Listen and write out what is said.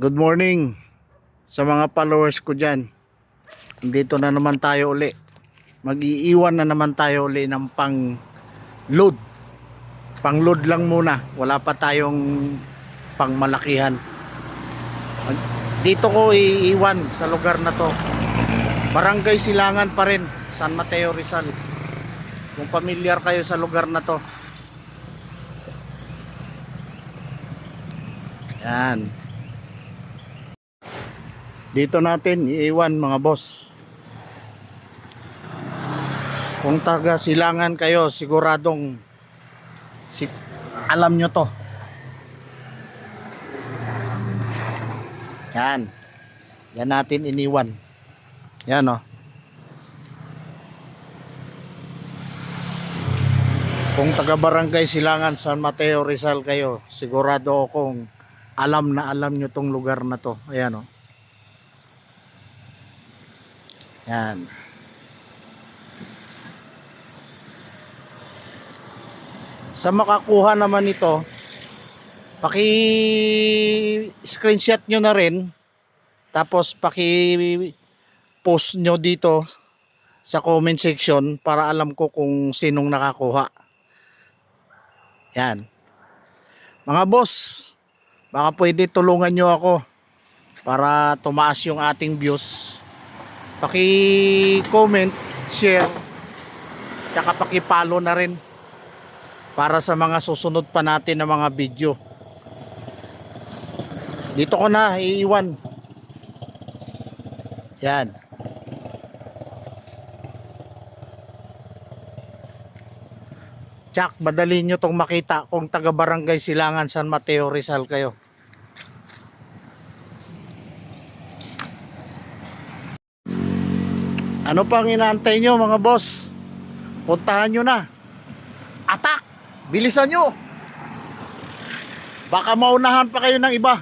Good morning sa mga followers ko dyan. Dito na naman tayo uli. Mag-iiwan na naman tayo uli ng pang-load. Pang-load lang muna. Wala pa tayong pang-malakihan. Dito ko iiwan sa lugar na to. Barangay Silangan pa rin, San Mateo, Rizal. Kung pamilyar kayo sa lugar na to. Yan. Dito natin iiwan mga boss. Kung taga Silangan kayo, siguradong alam nyo to. Yan. Yan natin iniwan. Yan o. Kung taga Barangay Silangan, San Mateo, Rizal kayo, sigurado akong alam na alam nyo tong lugar na to. Ayan o. Yan. Sa makakuha naman ito, paki-screenshot nyo na rin. Tapos paki-post nyo dito sa comment section para alam ko kung sinong nakakuha. Yan. Mga boss, baka pwede tulungan nyo ako para tumaas yung ating views. Paki-comment, share, tsaka paki-follow na rin para sa mga susunod pa natin na mga video. Dito ko na iiwan. Yan. Tsak, madali nyo tong makita kung taga Barangay Silangan, San Mateo, Rizal kayo. Ano pang inaantay nyo mga boss? Puntahan nyo na. Attack! Bilisan nyo! Baka maunahan pa kayo ng iba.